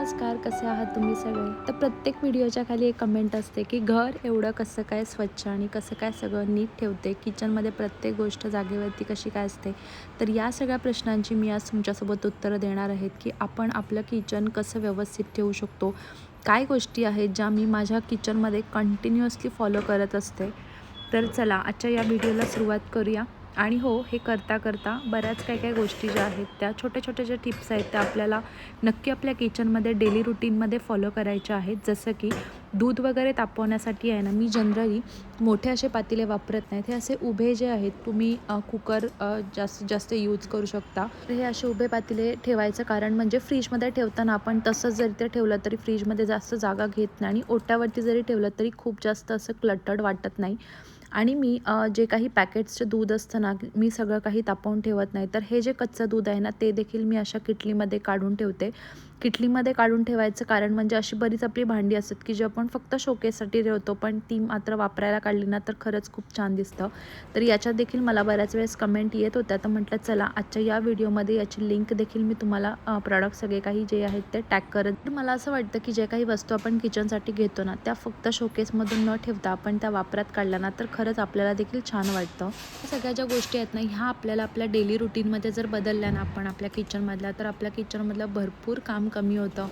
नमस्कार, कसे आहात तुम्ही सगळे? तर प्रत्येक व्हिडिओच्या खाली एक कमेंट असते की घर एवढं कसं काय स्वच्छ आणि कसं काय सगळं नीट ठेवते, किचनमध्ये प्रत्येक गोष्ट जागेवरती कशी काय असते. तर या सगळ्या प्रश्नांची मी आज तुमच्यासोबत उत्तरं देणार आहेत की आपण आपलं किचन कसं व्यवस्थित ठेवू शकतो. काय गोष्टी आहेत ज्या मी माझ्या किचनमध्ये कंटिन्युअसली फॉलो करत असते. तर चला आजच्या या व्हिडिओला सुरुवात करूया. आणि हो, हे करता करता बऱ्याच काही काही गोष्टी ज्या आहेत त्या छोट्या छोट्या ज्या टिप्स आहेत त्या आपल्याला नक्की आपल्या किचनमध्ये डेली रुटीनमध्ये फॉलो करायच्या आहेत. जसं की दूध वगैरे तापवण्यासाठी आहे ना, मी जनरली मोठे असे पातेले वापरत नाहीत. हे असे उभे जे आहेत तुम्ही कुकर जास्तीत जास्त यूज करू शकता. तर हे असे उभे पातेले ठेवायचं कारण म्हणजे फ्रीजमध्ये ठेवताना आपण तसंच जरी ते ठेवलं तरी फ्रीजमध्ये जास्त जागा घेत नाही आणि ओट्यावरती जरी ठेवलं तरी खूप जास्त असं क्लटर्ड वाटत नाही. आणि मी जे काही पॅकेट्सचं दूध असतं ना, मी सगळं काही तापवून ठेवत नाही. तर हे जे कच्चं दूध आहे ना, ते देखील मी अशा किटलीमध्ये काढून ठेवते. किटलीमध्ये काढून ठेवायचं कारण म्हणजे अशी बरीच आपली भांडी असतात की जी आपण फक्त शोकेससाठी ठेवतो, पण ती मात्र वापरायला काढली ना तर खरंच खूप छान दिसतं. तर याच्यात देखील मला बऱ्याच वेळेस कमेंट येत होत्या. तर म्हटलं चला आजच्या या व्हिडिओमध्ये याची लिंक देखील मी तुम्हाला प्रॉडक्ट सगळे काही जे आहेत ते टॅग करत. तर मला असं वाटतं की जे काही वस्तू आपण किचनसाठी घेतो ना, त्या फक्त शोकेसमधून न ठेवता आपण त्या वापरात काढल्या ना तर खरंच आपल्याला देखील छान वाटतं. या सगळ्या ज्या गोष्टी आहेत ना, ह्या आपल्याला आपल्या डेली रुटीनमध्ये जर बदलल्या ना आपण आपल्या किचनमधल्या, तर आपल्या किचनमधलं भरपूर काम कमी होतं.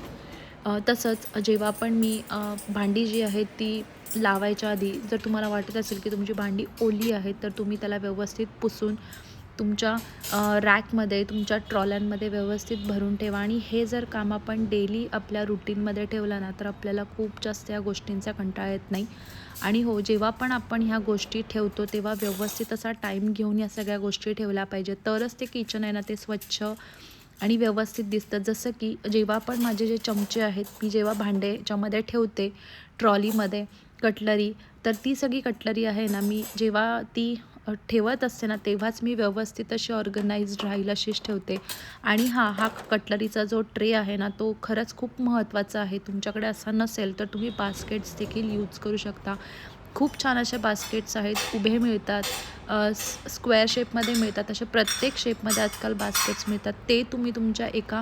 तसंच जेव्हा पण मी भांडी जी आहेत ती लावायच्या आधी जर तुम्हाला वाटत असेल की तुमची भांडी ओली आहेत, तर तुम्ही त्याला व्यवस्थित पुसून तुमच्या रॅकमध्ये, तुमच्या ट्रॉल्यांमध्ये व्यवस्थित भरून ठेवा. आणि हे जर काम आपण डेली आपल्या रुटीनमध्ये ठेवलं ना, तर आपल्याला खूप जास्त या गोष्टींचा कंटाळा येत नाही. आणि हो, जेव्हा पण आपण ह्या गोष्टी ठेवतो तेव्हा व्यवस्थित असा टाईम घेऊन या सगळ्या गोष्टी ठेवल्या पाहिजेत. तरच ते किचन आहे ना, ते स्वच्छ आणि व्यवस्थित दिसतं. जसं की जेव्हा पण माझे जे चमचे आहेत, मी जेव्हा भांडे याच्यामध्ये ठेवते ट्रॉलीमध्ये कटलरी, तर ती सगळी कटलरी आहे ना, मी जेव्हा ती ठेवत असते ना, तेव्हाच मी व्यवस्थित अशी ऑर्गनाइज्ड राहील अशीच ठेवते. आणि हा कटलरीचा जो ट्रे आहे ना, तो खरंच खूप महत्त्वाचा आहे. तुमच्याकडे असा नसेल तर तुम्ही बास्केट्स देखील यूज करू शकता. खूप छान असे बास्केट्स आहेत, उभे मिळतात, स्क्वेअर शेपमध्ये मिळतात, असे प्रत्येक शेपमध्ये आजकाल बास्केट्स मिळतात. ते तुम्ही तुमच्या एका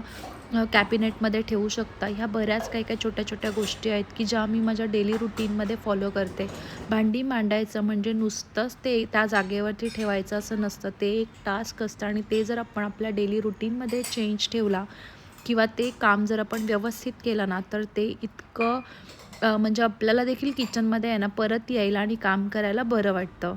कॅबिनेटमध्ये ठेवू शकता. ह्या बऱ्याच काही काही छोट्या छोट्या गोष्टी आहेत की ज्या मी माझ्या डेली रुटीनमध्ये फॉलो करते. भांडी मांडायचं म्हणजे नुसतंच ते त्या जागेवरती ठेवायचं असं नसतं. ते एक टास्क असतं आणि ते जर आपण आपल्या डेली रुटीनमध्ये चेंज ठेवला किंवा ते काम जर आपण व्यवस्थित केलं ना, तर ते इतकं म्हणजे आपल्याला देखील किचनमध्ये आहे ना परत यायला आणि काम करायला बरं वाटतं.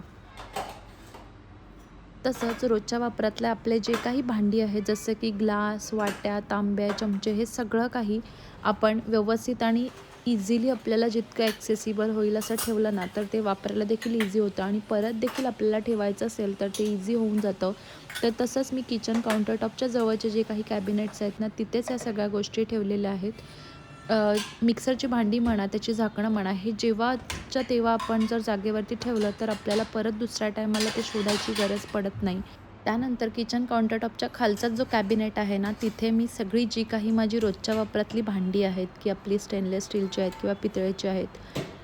तसंच रोजच्या वापरातले आपले जे काही भांडी आहेत, जसं की ग्लास, वाट्या, तांब्या, चमचे, हे सगळं काही आपण व्यवस्थित आणि इझिली आपल्याला जितकं ॲक्सेसिबल होईल असं ठेवलं ना, तर ते वापरायला देखील इझी होतं आणि परत देखील आपल्याला ठेवायचं असेल तर ते इझी होऊन जातं. तर तसंच मी किचन काउंटरटॉपच्या जवळचे जे काही कॅबिनेट्स आहेत ना, तिथेच या सगळ्या गोष्टी ठेवलेल्या आहेत. मिक्सरची भांडी म्हणा, त्याची झाकणं म्हणा, हे जेव्हाच्या तेव्हा आपण जर जागेवरती ठेवलं तर आपल्याला परत दुसऱ्या टायमाला ते शोधायची गरज पडत नाही. त्यानंतर किचन काउंटरटॉपच्या खालचाच जो कॅबिनेट आहे ना, तिथे मी सगळी जी काही माझी रोजच्या वापरातली भांडी आहेत, की आपली स्टेनलेस स्टीलची आहेत किंवा पितळेची आहेत,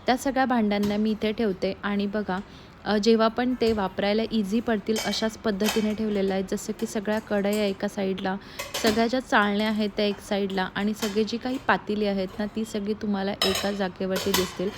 त्या सगळ्या भांड्यांना मी इथे ठेवते. आणि बघा, जेव्हा पण ते वापरायला इझी पडतील अशाच पद्धतीने ठेवलेलं आहे. जसं की सगळ्या कढया एका साईडला, सगळ्या ज्या चाळण्या आहेत त्या एक साईडला आणि सगळी जी काही पातेली आहेत ना, ती सगळी तुम्हाला एका जागेवरती दिसतील.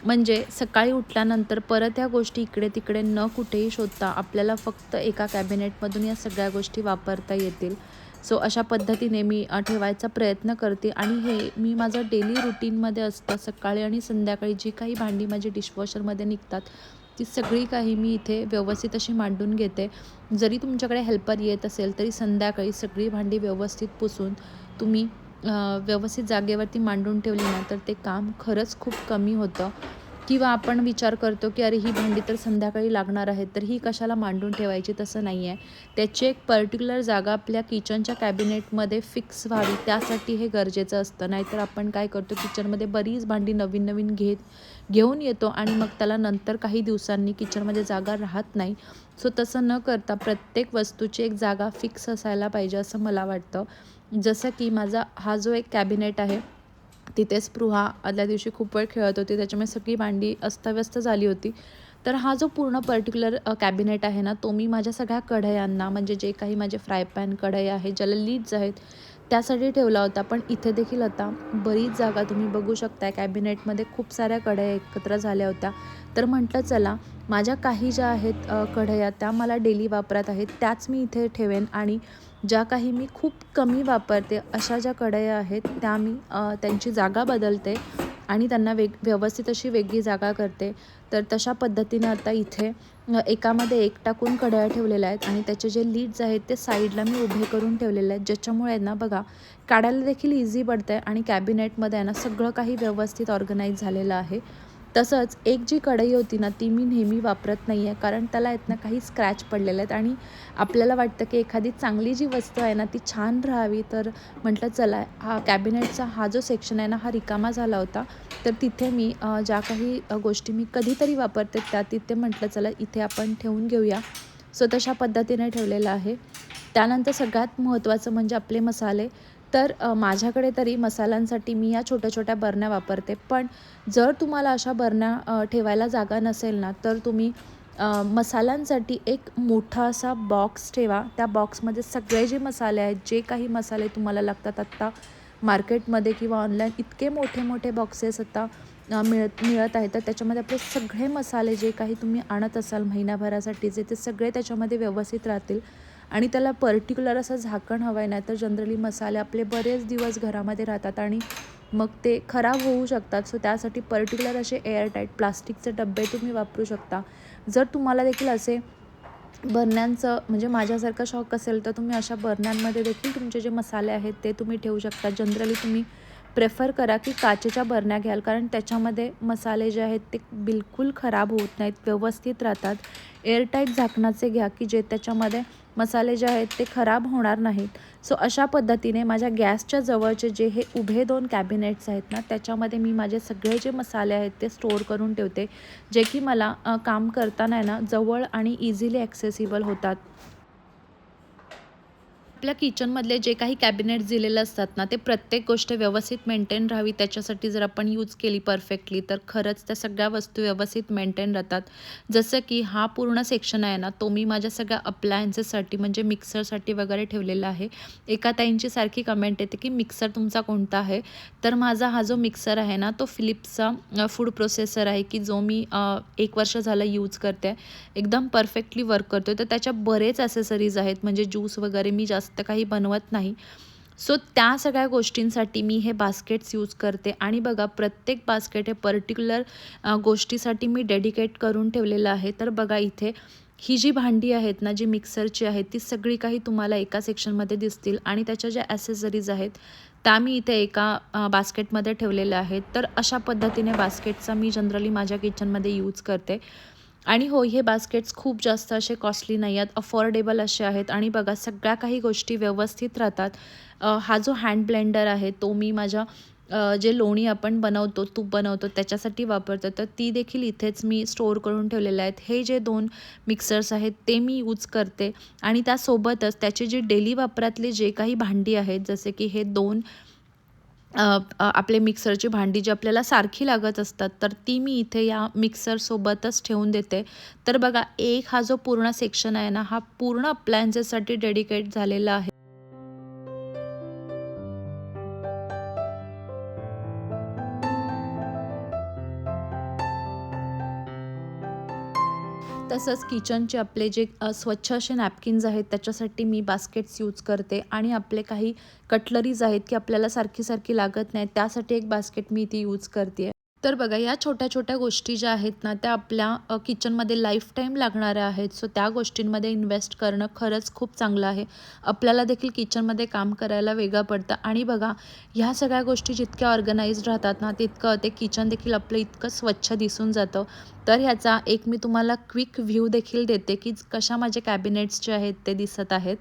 म्हणजे सकाळी उठल्यानंतर परत ह्या गोष्टी इकडे-तिकडे न कुठेही शोधता आपल्याला फक्त एका कॅबिनेटमधून या सगळ्या गोष्टी वापरता येतील. सो अशा पद्धतीने मी ठेवायचा प्रयत्न करते आणि हे मी माझं डेली रुटीनमध्ये असतं. सकाळी आणि संध्याकाळी जी काही भांडी माझी डिशवॉशरमध्ये निघतात, ती सगळी काही मी इथे व्यवस्थित अशी मांडून घेते. जरी तुमच्याकडे हेल्पर येत असेल, तरी संध्याकाळी सगळी भांडी व्यवस्थित पुसून तुम्ही व्यवस्थित जागेवरती मांडून ठेवली ना, तर ते काम खरंच खूप कमी होतं. किंवा आपण विचार करतो, की अरे ही भांडी तर संध्याकाळी लागणार आहेत, तर ही कशाला मांडून ठेवायची, तसं नाही आहे. त्याची एक पर्टिक्युलर जागा आपल्या किचनच्या कॅबिनेटमध्ये फिक्स व्हावी, त्यासाठी हे गरजेचं असतं. नाहीतर आपण काय करतो, किचनमध्ये बरीच भांडी नवीन-नवीन घेऊन येतो आणि मग त्याला नंतर काही दिवसांनी किचनमध्ये जागा राहत नाही. सो तसं न करता प्रत्येक वस्तूची एक जागा फिक्स असायला पाहिजे असं मला वाटतं. जसं की माझा हा जो एक कॅबिनेट आहे, तिथे स्पृहा आदल्या दिवशी खूप वेळ खेळत होती, त्याच्यामुळे सगळी भांडी अस्ताव्यस्त झाली होती. तर हा जो पूर्ण पर्टिक्युलर कॅबिनेट आहे ना, तो मी माझ्या सगळ्या कढयांना, म्हणजे जे काही माझे फ्राय पॅन, कढई आहेत, ज्याला लिड्स आहेत, त्यासाठी ठेवला होता. पण इथे देखील आता बरीच जागा तुम्ही बघू शकताय, कॅबिनेटमध्ये खूप साऱ्या कढया एकत्र झाल्या होत्या. तर म्हटलं चला माझ्या काही ज्या आहेत कढया त्या मला डेली वापरात आहेत त्याच मी इथे ठेवेन, आणि ज्या काही मी खूप कमी वापरते अशा ज्या कढया आहेत त्या मी त्यांची जागा बदलते आणि त्यांना व्यवस्थित अशी वेगळी जागा करते. तर तशा पद्धतीने आता इथे एकामध्ये एक टाकून कढया ठेवलेल्या आहेत आणि त्याचे जे लीड्स आहेत ते साईडला मी उभे करून ठेवलेले आहेत, ज्याच्यामुळे ना बघा काढायला देखील इझी पडतं आहे आणि कॅबिनेटमध्ये आहे ना सगळं काही व्यवस्थित ऑर्गनाईज झालेलं आहे. तसंच एक जी कढई होती ना ती मी नेहमी वापरत नाही आहे, कारण त्याला आहेत ना काही स्क्रॅच पडलेले आहेत आणि आपल्याला वाटतं की एखादी चांगली जी वस्तू आहे ना ती छान राहावी. तर म्हटलं चला हा कॅबिनेटचा हा जो सेक्शन आहे ना हा रिकामा झाला होता, तर तिथे मी ज्या काही गोष्टी मी कधीतरी वापरते त्या तिथे म्हटलं चला इथे आपण ठेवून घेऊया. सो तशा पद्धतीने ठेवलेलं आहे. त्यानंतर सगळ्यात महत्त्वाचं म्हणजे आपले मसाले. तर माझ्याकडे तरी मसाल्यांसाठी मी या छोट्या-छोट्या बरण्या वापरते. पण जर तुम्हाला अशा बरण्या ठेवायला जागा नसेल ना, तर तुम्ही मसाल्यांसाठी एक मोठा असा बॉक्स ठेवा. त्या बॉक्समध्ये सगळे जे मसाले आहेत, जे काही मसाले तुम्हाला लागतात आत्ता मार्केटमध्ये किंवा ऑनलाईन इतके मोठे-मोठे बॉक्सेस आता मिळत आहेत. तर त्याच्यामध्ये आपले सगळे मसाले जे काही तुम्ही आणत असाल महिनाभरासाठीचे ते सगळे त्याच्यामध्ये व्यवस्थित राहतील. आणि त्याला पर्टिक्युलर असं झाकण हवं आहे, नाहीतर जनरली मसाले आपले बरेच दिवस घरामध्ये राहतात आणि मग ते खराब होऊ शकतात. सो त्यासाठी पर्टिक्युलर असे एअरटाईट प्लास्टिकचे डब्बे तुम्ही वापरू शकता. जर तुम्हाला देखील असे बरण्यांचं म्हणजे माझ्यासारखा शौक असेल तर तुम्ही अशा बरण्यांमध्ये देखील तुमचे जे मसाले आहेत ते तुम्ही ठेवू शकता. जनरली तुम्ही प्रेफर करा की काचेच्या बरण्या घ्याल, कारण त्याच्यामध्ये मसाले जे आहेत ते बिलकुल खराब होत नाहीत, व्यवस्थित राहतात. एअरटाईट झाकणाचे घ्या की जे त्याच्यामध्ये मसाले जे आहेत ते खराब होणार नाहीत. सो अशा पद्धतीने माझ्या गॅसच्या जवळचे जे हे उभे 2 कॅबिनेट्स आहेत ना त्याच्यामध्ये मी माझे सगळे जे मसाले आहेत ते स्टोअर करून ठेवते, जे की मला काम करताना आहे ना जवळ आणि इझिली ॲक्सेसिबल होतात. आपल्या किचनमधले जे काही कॅबिनेट्स दिलेले असतात ना, ते प्रत्येक गोष्ट व्यवस्थित मेंटेन राहावी त्याच्यासाठी जर आपण यूज केली परफेक्टली, तर खरंच त्या सगळ्या वस्तू व्यवस्थित मेंटेन राहतात. जसं की हा पूर्ण सेक्शन आहे ना, तो मी माझ्या सगळ्या अप्लायन्सेससाठी म्हणजे मिक्सरसाठी वगैरे ठेवलेला आहे. एका ताईंची सारखी कमेंट येते की मिक्सर तुमचा कोणता आहे? तर माझा हा जो मिक्सर आहे ना, तो फिलिप्सचा फूड प्रोसेसर आहे, की जो मी 1 वर्ष झालं यूज करते. एकदम परफेक्टली वर्क करतो. तर त्याच्या बरेच ॲसेसरीज आहेत, म्हणजे ज्यूस वगैरे मी जास्त काही बनवत नाही. सो त्या सगळ्या गोष्टींसाठी मी हे बास्केट्स यूज करते आणि बघा प्रत्येक बास्केट हे पर्टिक्युलर गोष्टीसाठी मी डेडिकेट करून ठेवलेलं आहे. तर बघा इथे ही जी भांडी आहेत ना, जी मिक्सरची आहेत, ती सगळी काही तुम्हाला एका सेक्शनमध्ये दिसतील आणि त्याच्या ज्या ॲसेसरीज आहेत, त्या मी इथे एका बास्केटमध्ये ठेवलेल्या आहेत. तर अशा पद्धतीने बास्केटचा मी जनरली माझ्या किचनमध्ये यूज करते. आणि हो, हे बास्केट्स खूप जास्त असे कॉस्टली नाही आहेत, अफोर्डेबल असे आहेत आणि बघा सगळ्या काही गोष्टी व्यवस्थित राहतात. हा जो हँड ब्लेंडर आहे तो मी माझ्या जे लोणी आपण बनवतो, तूप बनवतो त्याच्यासाठी वापरतो, तर ती देखील इथेच मी स्टोअर करून ठेवलेल्या आहेत. हे जे 2 मिक्सर्स आहेत ते मी यूज करते आणि त्यासोबतच त्याची जी डेली वापरातली जे काही भांडी आहेत, जसे की हे 2 आपले मिक्सरची भांडी जी आपल्याला सारखी लागत असतात, तर ती मी इथे या मिक्सरसोबतच ठेवून देते. तर बघा एक हा जो पूर्ण सेक्शन आहे ना, हा पूर्ण अप्लायन्सेससाठी डेडिकेट झालेला आहे. तसंच किचनचे आपले जे स्वच्छ असे नॅपकिन्स आहेत त्याच्यासाठी मी बास्केट्स यूज करते आणि आपले काही कटलरीज आहेत की आपल्याला सारखी-सारखी लागत नाहीत, त्यासाठी एक बास्केट मी ती यूज करते आहे. तर बघा या छोट्या-छोट्या गोष्टी ज्या आहेत ना, त्या आपल्या किचनमध्ये लाईफटाईम लागणाऱ्या आहेत. सो त्या गोष्टींमध्ये इन्व्हेस्ट करणं खरंच खूप चांगलं आहे. आपल्याला देखील किचनमध्ये काम करायला वेगळं पडतं आणि बघा ह्या सगळ्या गोष्टी जितक्या ऑर्गनाइज्ड राहतात ना, तितकं ते किचन देखील आपलं इतकं स्वच्छ दिसून जातं. तर ह्याचा एक मी तुम्हाला क्विक व्ह्यू देखील देते, की कशा माझे कॅबिनेट्स जे आहेत ते दिसत आहेत.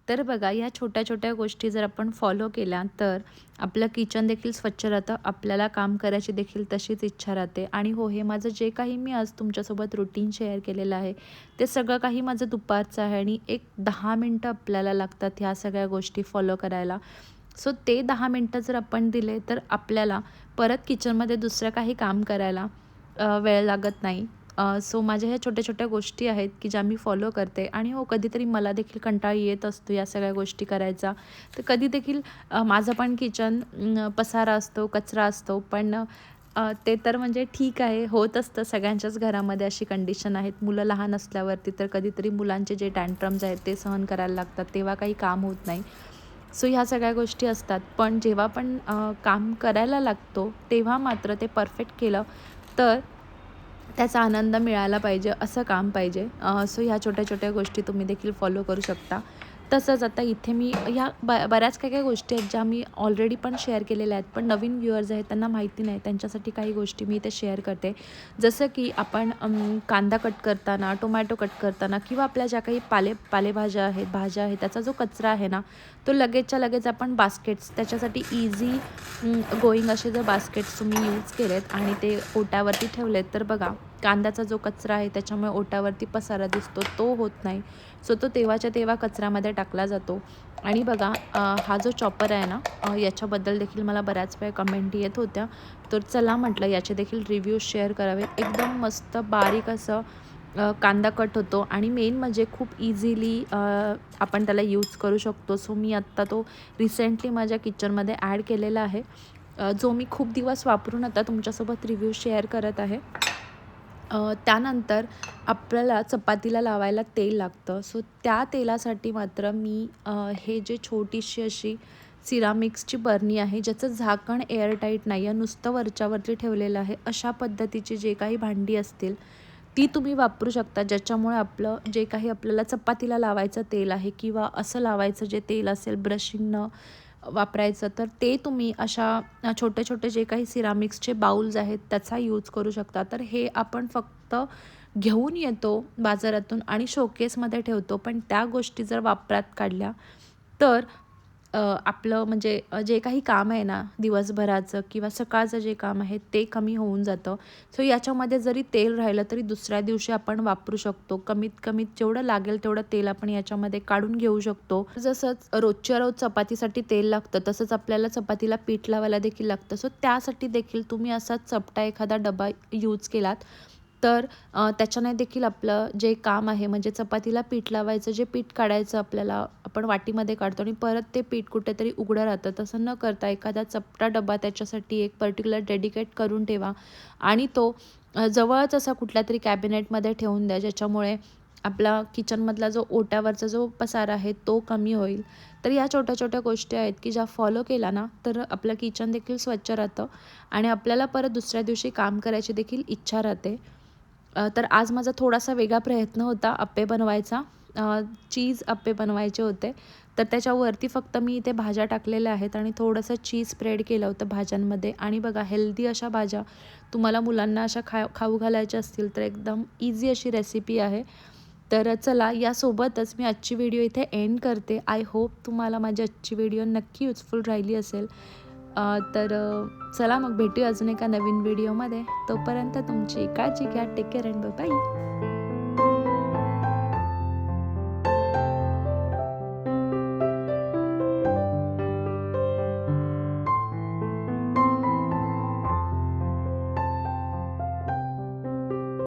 तर बघा या छोट्या-छोट्या गोष्टी जर आपण फॉलो केल्या, तर आपलं किचन देखील स्वच्छ राहतं. आपल्याला काम करायची देखील तशीच इच्छा राहते. आणि हो, हे माझं जे काही मी आज तुमच्यासोबत रुटीन शेअर केलेलं आहे, ते सगळं काही माझं दुपारचं आहे आणि एक 10 मिनटं आपल्याला लागतात ह्या सगळ्या गोष्टी फॉलो करायला. सो ते 10 मिनटं जर आपण दिले, तर आपल्याला परत किचनमध्ये दुसरं काही काम करायला वेळ लागत नाही. सो माझ्या ह्या छोट्या-छोट्या गोष्टी आहेत, की ज्या मी फॉलो करते आणि हो कधीतरी मला देखील कंटाळा येत असतो या सगळ्या गोष्टी करायचा. तर कधी देखील माझं पण किचन पसारा असतो, कचरा असतो. पण ते तर म्हणजे ठीक आहे, होत असतं सगळ्यांच्याच घरामध्ये अशी कंडिशन आहेत. मुलं लहान असल्यावरती तर कधीतरी मुलांचे जे टँट्रम्स आहेत ते सहन करायला लागतात, तेव्हा काही काम होत नाही. सो ह्या सगळ्या गोष्टी असतात. पण जेव्हा पण काम करायला लागतो, तेव्हा मात्र ते परफेक्ट केलं तर त्याचा आनंद मिळायला पाहिजे, असं काम पाहिजे. सो ह्या छोट्या-छोट्या गोष्टी तुम्ही देखील फॉलो करू शकता. तसंच आता इथे मी ह्या बऱ्याच काही-काही गोष्टी आहेत, ज्या मी ऑलरेडी पण शेअर केलेल्या आहेत. पण नवीन व्ह्यूअर्स आहेत, त्यांना माहिती नाही. त्यांच्यासाठी काही गोष्टी मी इथे शेअर करते. जसं की आपण कांदा कट करताना, टोमॅटो कट करताना किंवा आपल्या ज्या काही पालेभाज्या आहेत, भाज्या आहेत, त्याचा जो कचरा आहे ना, तो लगेचच्या लगेच आपण बास्केट्स त्याच्यासाठी इझी गोईंग असे जर बास्केट्स तुम्ही यूज केलेत आणि ते ओट्यावरती ठेवलेत, तर बघा कांद्याचा जो कचरा आहे त्याच्यामुळे ओट्यावरती पसारा दिसतो, तो होत नाही. सो तो तेव्हाच्या तेव्हा कचऱ्यामध्ये टाकला जातो. आणि बघा हा जो चॉपर आहे ना, याच्याबद्दल देखील मला बऱ्याच वेळा कमेंट येत होत्या. तर चला म्हटलं याचे देखील रिव्ह्यूज शेअर करावेत. एकदम मस्त बारीक असं कांदा कट होतो आणि मेन म्हणजे खूप इझिली आपण त्याला यूज करू शकतो. सो मी आत्ता तो रिसेंटली माझ्या किचनमध्ये ॲड केलेला आहे, जो मी खूप दिवस वापरून आता तुमच्यासोबत रिव्ह्यू शेअर करत आहे. त्यानंतर आपल्याला चपातीला लावायला तेल लागतं. सो त्या तेलासाठी मात्र मी हे जे छोटीशी अशी सिरामिक्सची बरणी आहे, ज्याचं झाकण एअरटाईट नाही आहे, नुसतं वरच्यावरती ठेवलेलं आहे. अशा पद्धतीची जे काही भांडी असतील, ती तुम्ही वापरू शकता. ज्याच्यामुळे आपलं जे काही आपल्याला चपातीला लावायचं तेल आहे किंवा असं लावायचं जे तेल असेल ब्रशिंगनं वापरायचं, तर ते तुम्ही अशा छोटे-छोटे जे काही सिरामिक्सचे बाउल्स आहेत, त्याचा यूज करू शकता. तर हे आपण फक्त घेऊन येतो बाजारातून आणि शोकेसमध्ये ठेवतो. पण त्या गोष्टी जर वापरात काढल्या, तर आपलं म्हणजे जे काही काम आहे ना दिवसभराचं किंवा सकाळचं जे काम आहे ते कमी होऊन जातं. सो याच्यामध्ये जरी तेल राहिलं तरी दुसऱ्या दिवशी आपण वापरू शकतो. कमीत कमीत जेवढं लागेल तेवढं तेल आपण याच्यामध्ये काढून घेऊ शकतो. जसंच रोजच्या रोज चपातीसाठी तेल लागतं, तसंच आपल्याला चपातीला पीठ लावायला देखील लागतं. सो त्यासाठी देखील तुम्ही असा चपटा एखादा डबा यूज केलात, तर त्याच्याने देखील आपलं जे काम आहे म्हणजे चपातीला पीठ लावायचं, जे पीठ काढायचं आपल्याला आपण वाटीमध्ये काढतो आणि परत ते पीठ कुठेतरी उघडं राहतं. तसं न करता एखादा चपटा डबा त्याच्यासाठी एक पर्टिक्युलर डेडिकेट करून ठेवा आणि तो जवळच असा कुठल्यातरी कॅबिनेटमध्ये ठेवून द्या, ज्याच्यामुळे आपला किचनमधला जो ओट्यावरचा जो पसारा आहे तो कमी होईल. तर या छोट्या-छोट्या गोष्टी आहेत, की ज्या फॉलो केल्या ना, तर आपलं किचन देखील स्वच्छ राहतं आणि आपल्याला परत दुसऱ्या दिवशी काम करायची देखील इच्छा राहते. तर आज माझा थोडासा वेगळा प्रयत्न होता अप्पे बनवायचा. चीज अप्पे बनवायचे होते. तर त्याच्यावरती फक्त मी इथे भाज्या टाकलेल्या आहेत आणि थोडंसं चीज स्प्रेड केलं होतं भाज्यांमध्ये आणि बघा हेल्दी अशा भाज्या तुम्हाला मुलांना अशा खाऊ घालायच्या असतील तर एकदम इझी अशी रेसिपी आहे. तर चला यासोबतच मी आजची व्हिडिओ इथे एंड करते. आय होप तुम्हाला माझी आजची व्हिडिओ नक्की युजफुल राहिली असेल. तर चला मग भेटूया अजून एका नवीन व्हिडिओमध्ये. तोपर्यंत तुमची काळजी घ्या. Take care and bye bye.